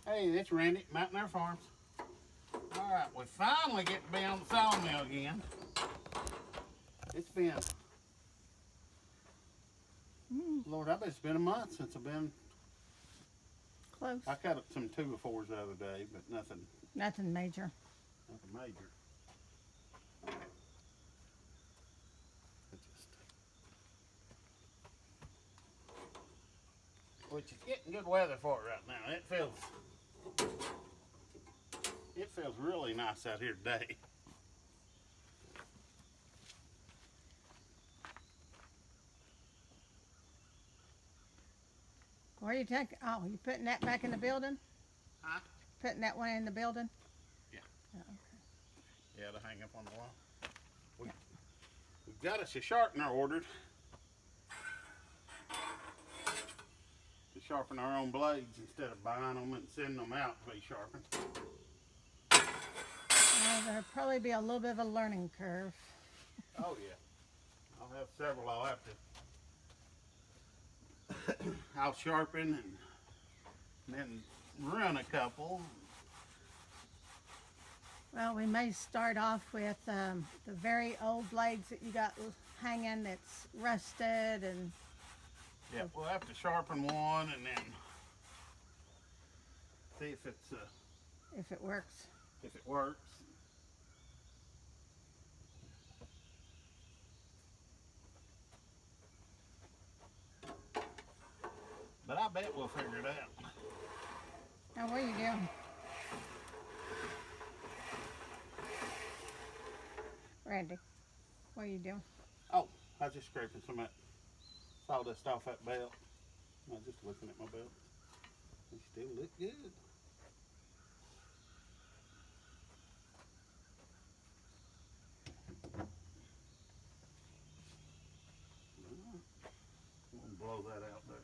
Hey, it's Randy, Mountain Air Farms. Alright, we finally get to be on the sawmill again. It's been, Lord, I bet it's been a month since I've been. Close. I cut up some 2x4’s the other day, but nothing Major. major. Which is getting good weather for it right now. It feels really nice out here today. Where are you taking? Oh, you putting that back in the building? Huh? Putting that one in the building? Yeah. Oh, okay. Yeah, to hang up on the wall. We've got us a sharpener ordered to sharpen our own blades instead of buying them and sending them out to be sharpened. Well, there'll probably be a little bit of a learning curve. Oh yeah, I'll have several I'll have to I'll sharpen and then run a couple. Well, we may start off with the very old blades that you got hanging that's rusted, and Yeah, we'll have to sharpen one and then see if if it works. if it works. But I bet we'll figure it out. Now, what are you doing? Randy, what are you doing? Oh, I was just scraping some of that sawdust off that belt. I was just looking at my belt. They still look good. I'm gonna blow that out there.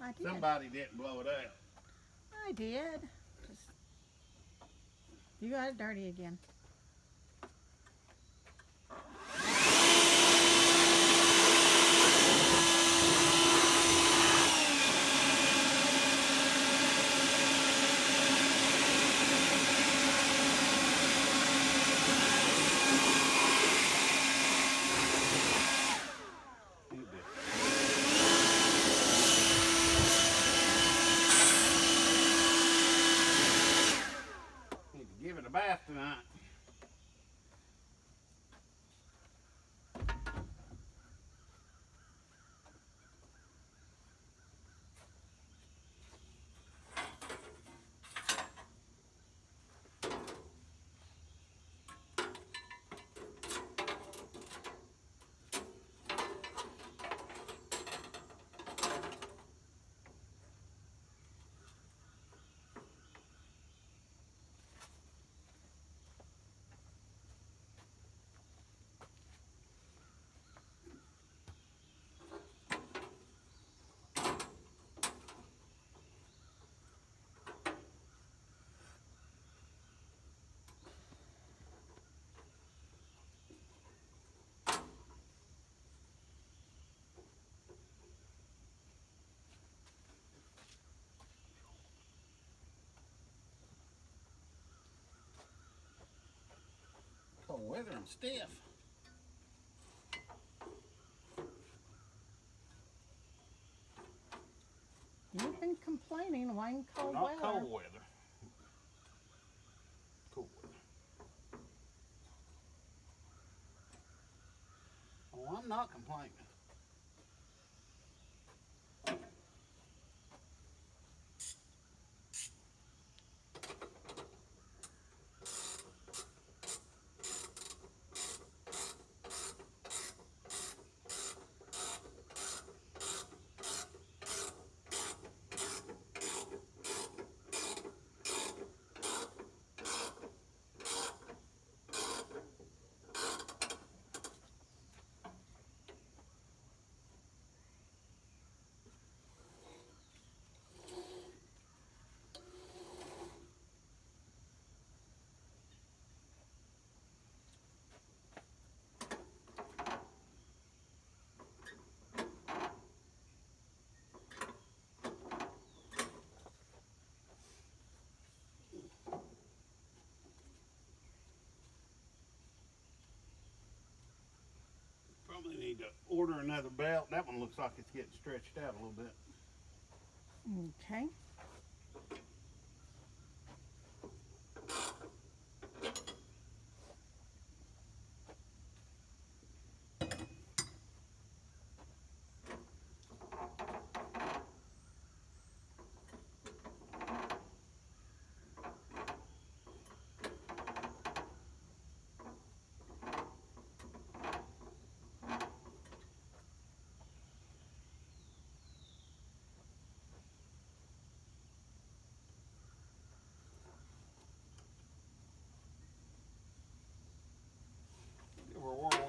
I did. Somebody didn't blow it out. I did. Just, you got it dirty again. Need to give it a bath tonight. Cold weather and stiff. You've been complaining, why cold Not weather? cold weather. Cool weather. Oh, I'm not complaining. Probably need to order another belt. That one looks like it's getting stretched out a little bit. Okay.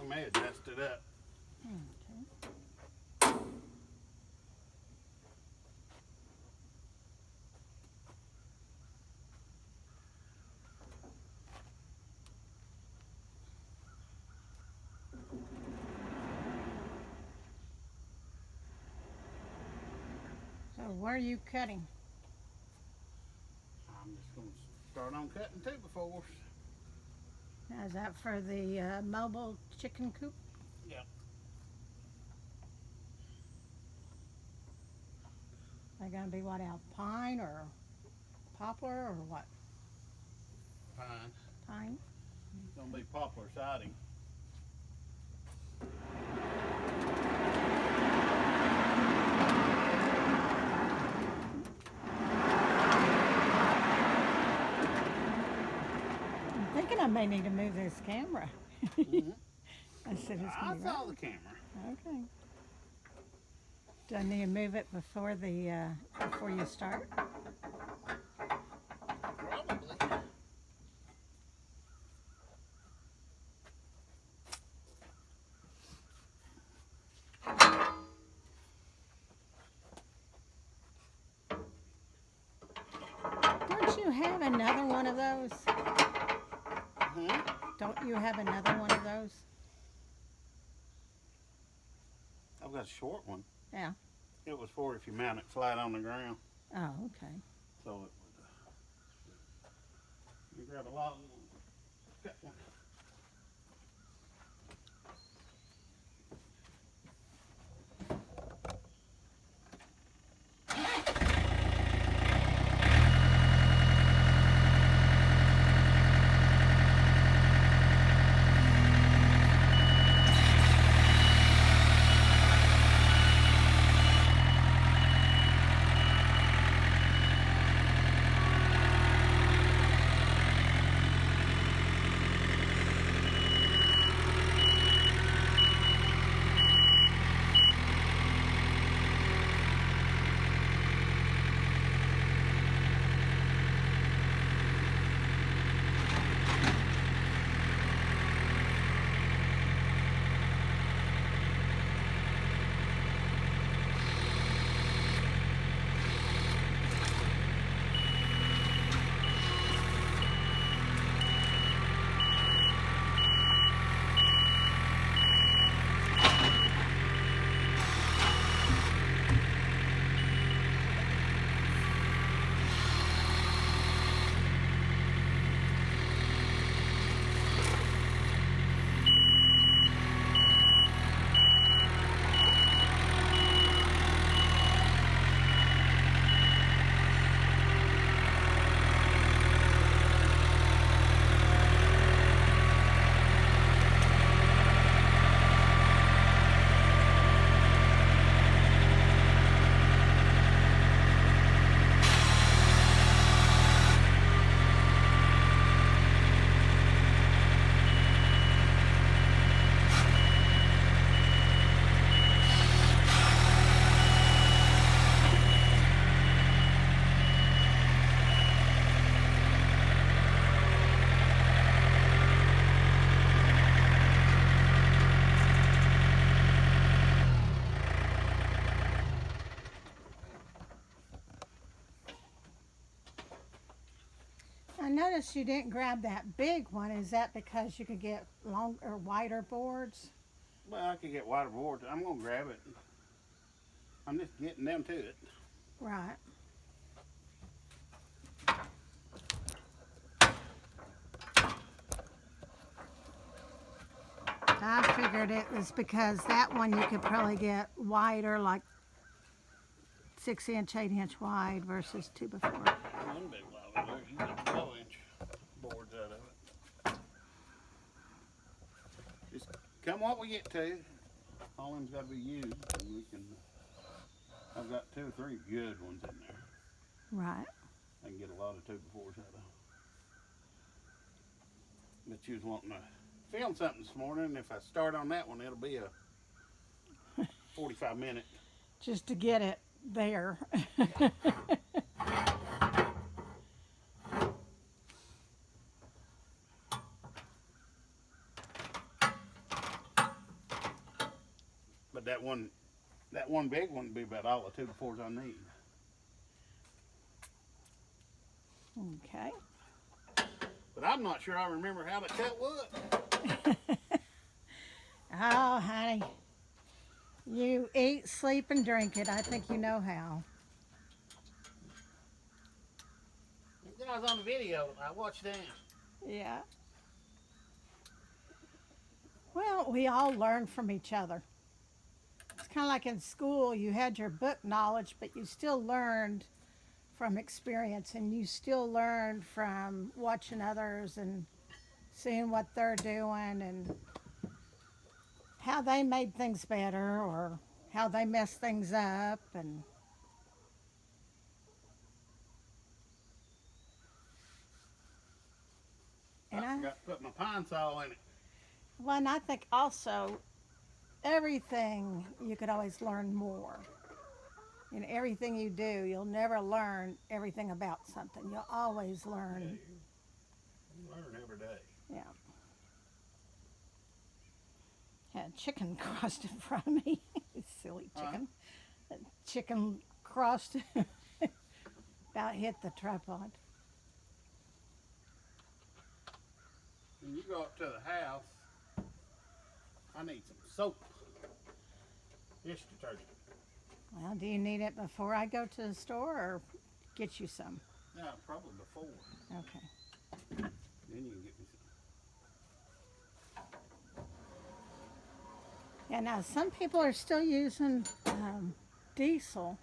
We may adjust it up. Okay. So where are you cutting? I'm just going to start on cutting 2x4's. Now, is that for the mobile chicken coop? Yeah. They're gonna be what, out pine or poplar or what? Pine. Pine? It's going to be poplar siding. I'm thinking I may need to move this camera. Mm-hmm. I said it's I gonna be saw right. the camera. Okay. Do I need to move it before before you start? Probably. Don't you have another one of those? Mm-hmm. Don't you have another one of those? I've got a short one. Yeah. It was for if you mount it flat on the ground. Oh, okay. So it would. You grab a log. Cut one. I noticed you didn't grab that big one. Is that because you could get longer, wider boards? Well, I could get wider boards. I'm gonna grab it. I'm just getting them to it. Right. I figured measured it is because that one you could probably get wider, like 6-inch, 8-inch wide versus 2x4. One big lava there, you get 12-inch boards out of it. Just come what we get to. All them's got to be used, and we can. I've got 2 or 3 good ones in there. Right. I can get a lot of 2x4's out of. But you was wanting to film something this morning, and if I start on that one, it'll be a 45-minute. Just to get it there. But that one big one would be about all the 2x4's I need. Okay. But I'm not sure I remember how to cut wood. Oh, honey. You eat, sleep, and drink it. I think you know how. Then I was on the video. I watched them. Yeah. Well, we all learn from each other. It's kind of like in school, you had your book knowledge, but you still learned from experience, and you still learned from watching others and seeing what they're doing and how they made things better or how they messed things up. And I forgot to put my pine saw in it. well, and I think also everything you could always learn more. In everything you do, you'll never learn everything about something. You'll always learn. You learn every day. Yeah. Had a chicken crossed in front of me. Silly chicken. That chicken crossed, about hit the tripod. When you go up to the house, I need some soap. Dish detergent. Well, do you need it before I go to the store or get you some? No, probably before. Okay. Then you can get me some. Yeah, now some people are still using diesel.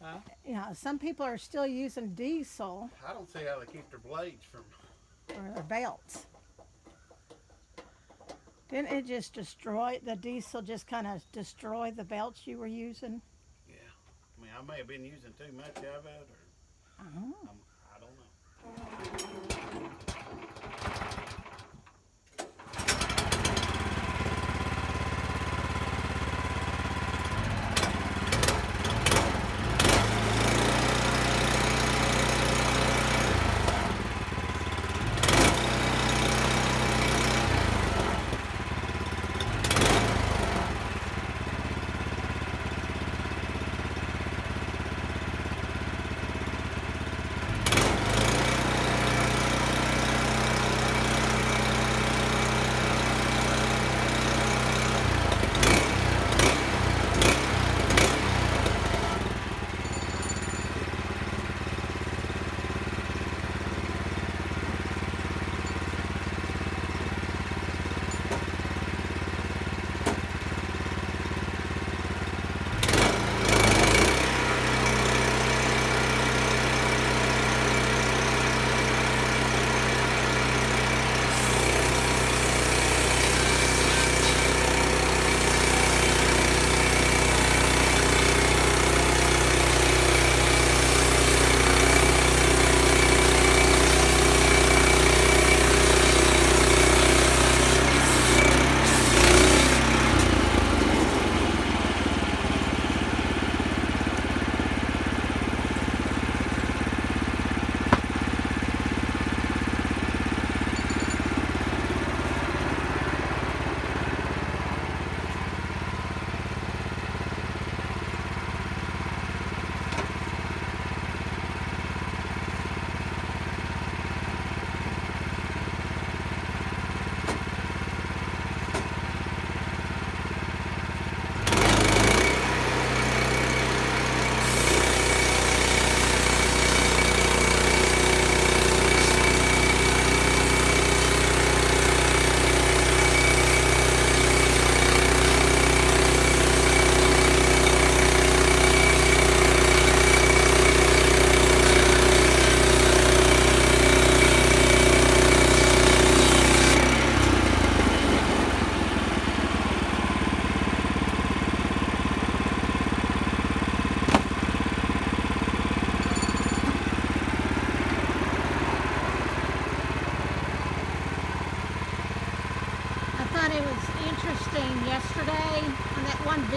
Huh? Yeah, some people are still using diesel I don't see how they keep their blades from. for their belts. Didn't it just destroy, the diesel just kind of destroy the belts you were using? Yeah. I mean, I may have been using too much of it, or I don't know.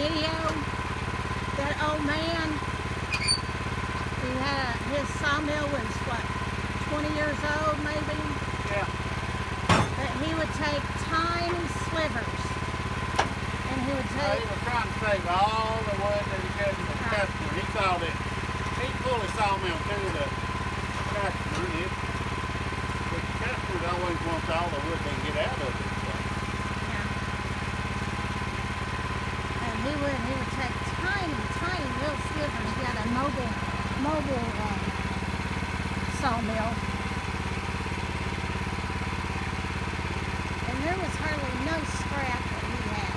video, that old man, his sawmill was what, 20 years old maybe? Yeah. But he would take tiny slivers, and he would He was trying to save all the wood that he could from the customer. He saw that he'd pull his sawmill to the customer, but the customers always want all the wood they can get out of it. So. Yeah. And he would take tiny little slivers. He had a mobile sawmill. And there was hardly no scrap that he had.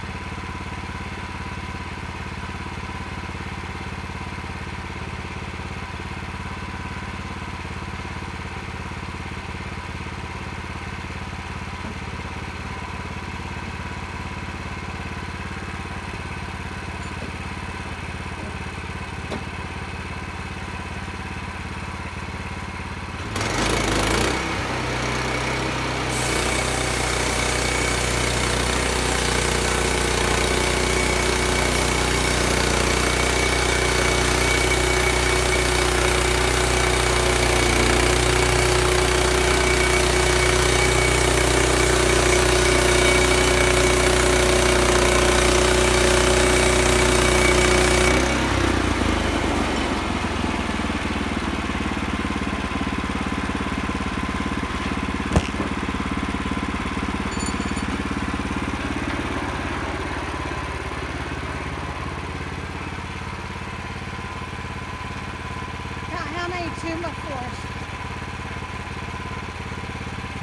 How many 2x4’s?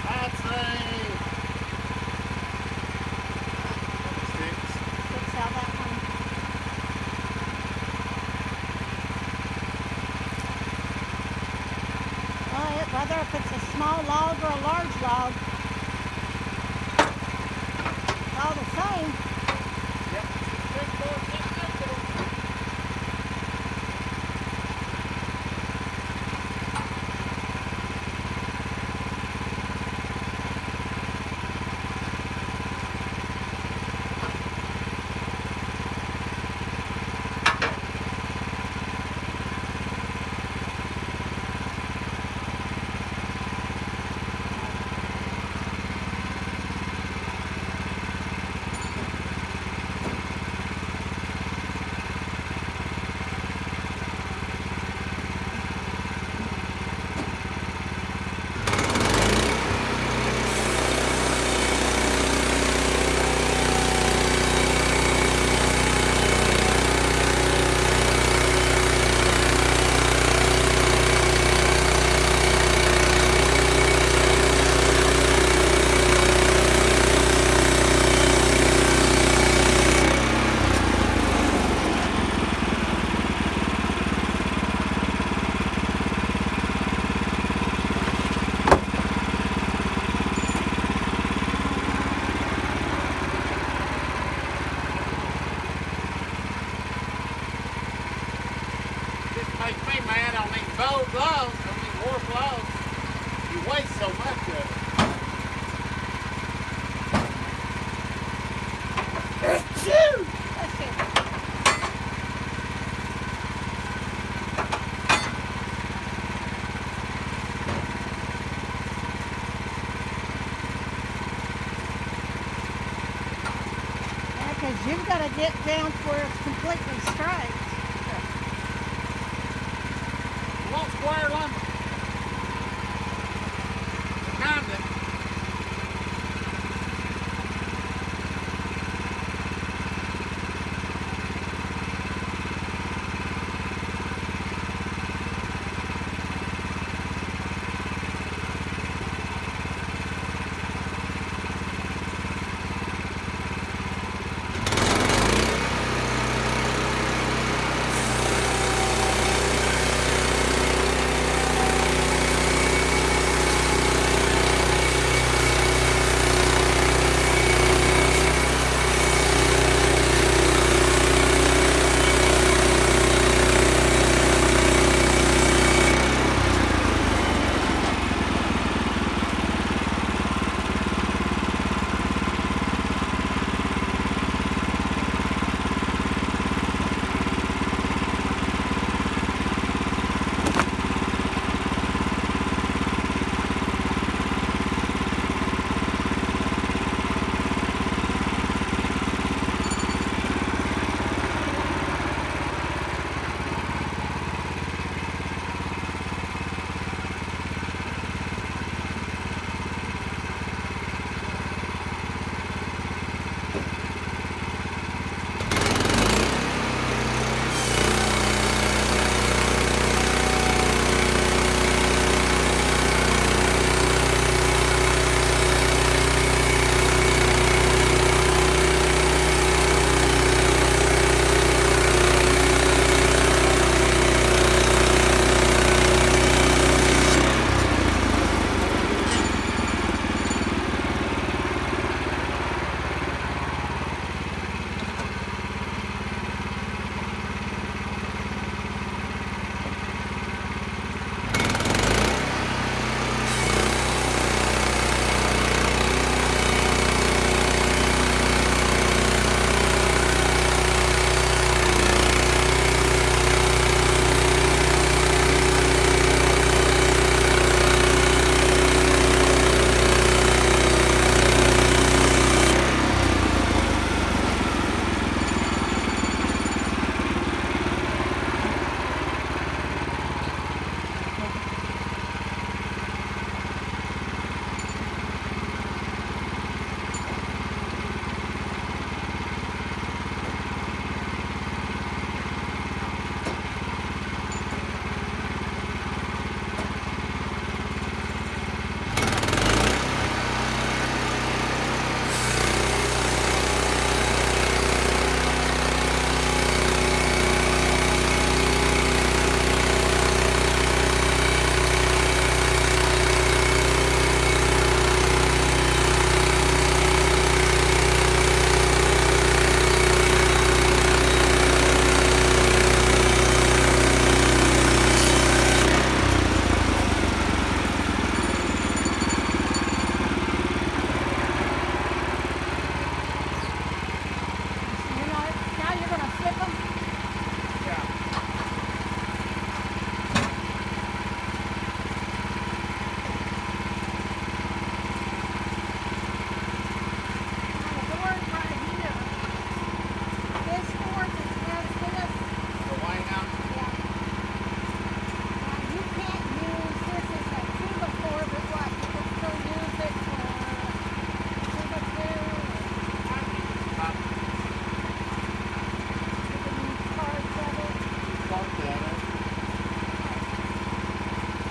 I'd say 6. Fix out that one. Well, whether if it's a small log or a large log, it's all the same. Yep. 6 boards, 6 boards. Makes me mad on these bold logs, on these warp logs. You waste so much of it. Let's see. Yeah, because you've got to get down to where it's completely straight. You want square lumber? Kinda.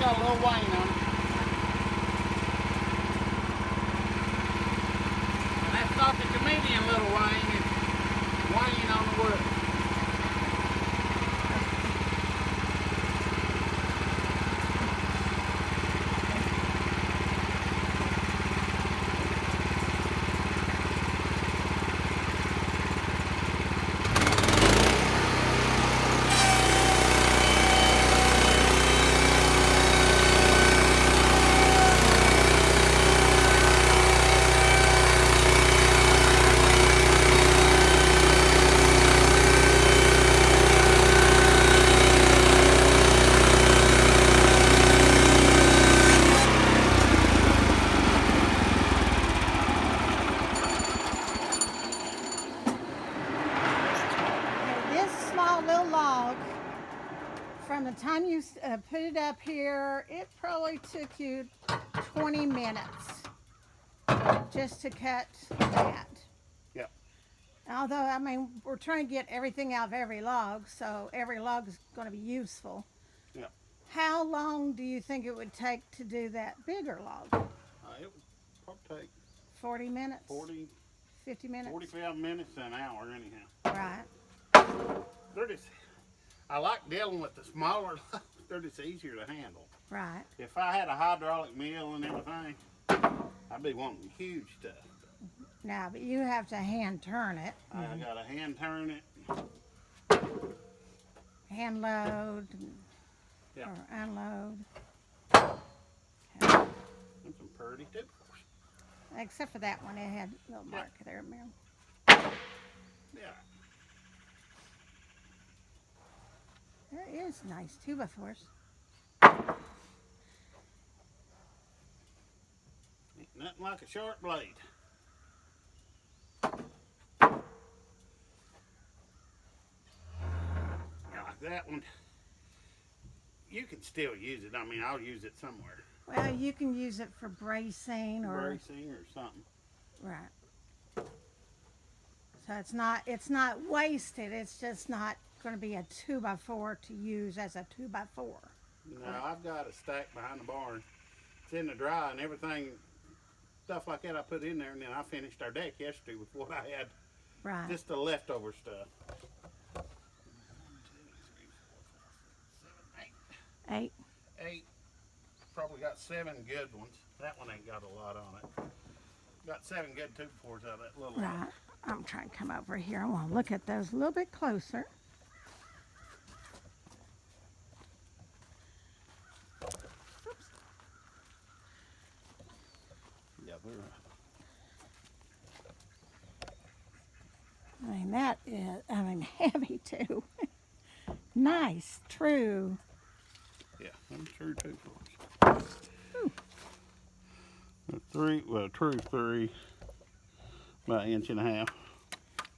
got a little wane on it. And that's not the comedian little wane, it's wane on the wood. From the time you put it up here, it probably took you 20 minutes just to cut that. Yep. Although, I mean, we're trying to get everything out of every log, so every log is going to be useful. Yep. How long do you think it would take to do that bigger log? It would probably take 40 minutes? 50 minutes? 45 minutes to an hour anyhow. Right. They're just, I like dealing with the smaller logs. They're just easier to handle. Right. If I had a hydraulic mill and everything, I'd be wanting huge stuff. Now, but you have to hand turn it. I gotta hand turn it. Hand load. Yep. Or unload. That's some pretty too. Except for that one, it had a little mark there, Mary. Yeah. There is nice 2x4's. Ain't nothing like a sharp blade. Like that one, you can still use it. I mean, I'll use it somewhere. Well, you can use it for bracing or Something. right. So it's not wasted. It's just not going to be a 2x4 to use as a 2x4. No, I've got a stack behind the barn. It's in the dry and everything, stuff like that I put in there, and then I finished our deck yesterday with what I had. Right. Just the leftover stuff. 8. 8. Probably got 7 good ones. That one ain't got a lot on it. Got 7 good 2x4's out of that little Right. I'm trying to come over here. I want to look at those a little bit closer. Oops. Yeah, they're. I mean, that is, heavy too. Nice, true. Yeah, them true 2x4's. True 3 by 1.5 inches.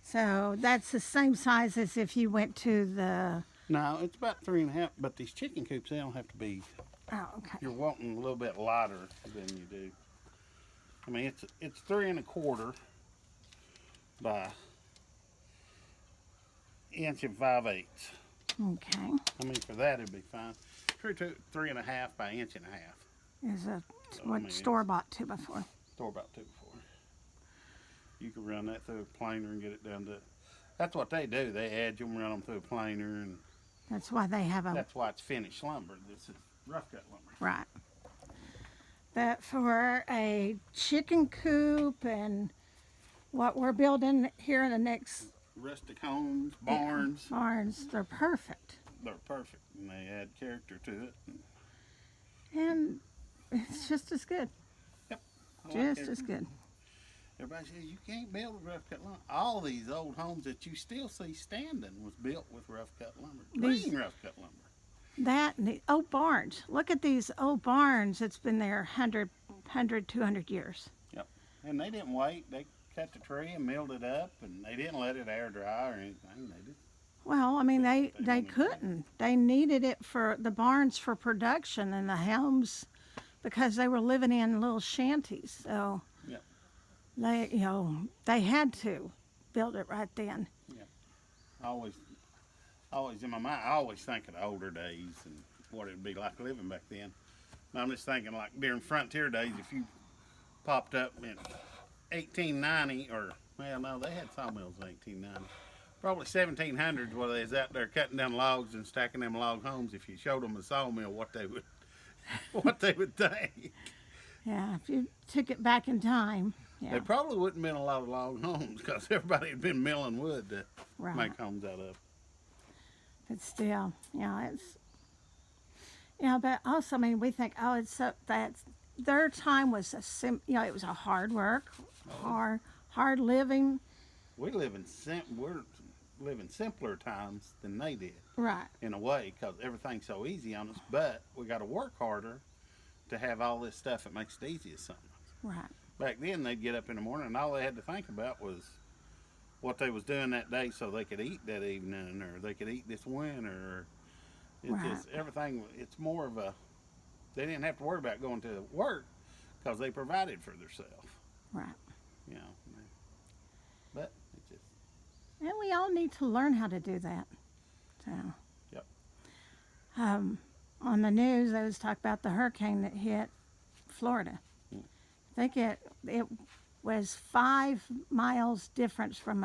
So that's the same size as if you went to the... No, it's about 3.5, but these chicken coops, they don't have to be... Oh, okay. You're wanting a little bit lighter than you do. I mean, it's 3 1/4 by 1.5 inches. Okay. I mean, for that it'd be fine. True 3.5 by 1.5 inches. Is a So, what I mean, store-bought 2x4. Store-bought 2x4. You can run that through a planer and get it down to. That's what they do. They edge them, run them through a planer, and That's why they have a... that's why it's finished lumber. This is rough cut lumber. Right. But for a chicken coop and what we're building here in the next... Rustic homes, barns. Barns, they're perfect. They're perfect, and they add character to it. And it's just as good. Yep. Just as good. Everybody says you can't build with rough cut lumber. All these old homes that you still see standing was built with rough cut lumber. Green rough cut lumber. That and the old barns. Look at these old barns. It's been there 100, 200 years. Yep. And they didn't wait. They cut the tree and milled it up, and they didn't let it air dry or anything. They did. Well, I mean, they couldn't. They needed it for the barns for production and the homes because they were living in little shanties. So Yep. they had to build it right then. Yep. Always in my mind, I always think of the older days and what it would be like living back then. I'm just thinking, like during frontier days, if you popped up in 1890, or well, no, they had sawmills in 1890. Probably 1700s, where they was out there cutting down logs and stacking them log homes. If you showed them a sawmill, what they would think. Yeah, if you took it back in time. Yeah. There probably wouldn't been a lot of log homes because everybody had been milling wood to Right. make homes out of. But still, it's but also, I mean, we think, oh, it's so that's their time was it was a hard work, hard living. We're living simpler times than they did. Right. In a way, because everything's so easy on us, but we got to work harder to have all this stuff that makes it easy as something. Right. Back then, they'd get up in the morning and all they had to think about was what they was doing that day so they could eat that evening, or they could eat this winter. It's just everything. It's more of a, they didn't have to worry about going to work because they provided for themselves. Right. You know, but it's just. And we all need to learn how to do that. So. Yep. On the news, they was talking about the hurricane that hit Florida. I think it was 5 miles difference from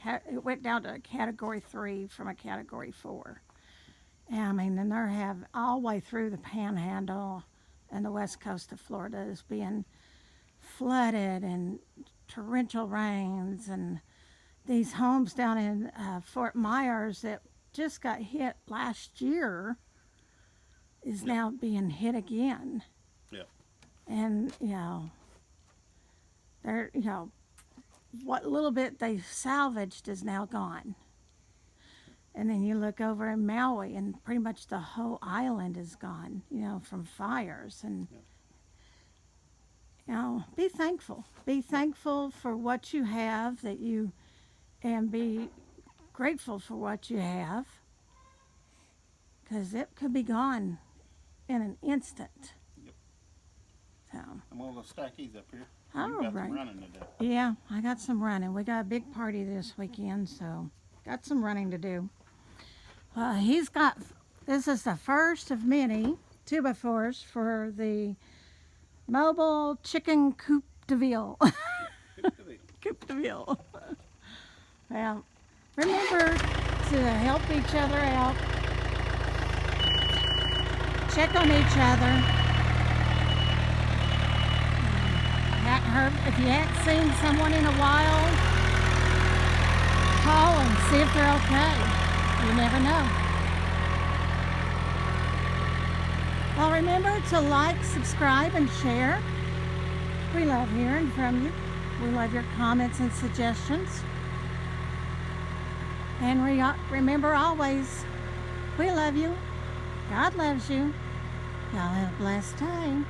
it went down to a Category 3 from a Category 4. And I mean, then they have all the way through the Panhandle and the west coast of Florida is being flooded and torrential rains, and these homes down in Fort Myers that just got hit last year is now being hit again. Yep. And they're what little bit they salvaged is now gone. And then you look over in Maui, and pretty much the whole island is gone, from fires. And be thankful. Be thankful for what you have and be grateful for what you have, because it could be gone in an instant. Yep. So. I'm gonna go stack these up here. All You've got right. some running to do. Yeah, I got some running. We got a big party this weekend, so got some running to do. This is the first of many 2x4's for the mobile chicken Coop-Deville. Coop-Deville. Well, remember to help each other out. Check on each other. If you hadn't seen someone in a while, call and see if they're okay. You never know. Well, remember to like, subscribe, and share. We love hearing from you. We love your comments and suggestions. And remember always, we love you. God loves you. Y'all have a blessed day.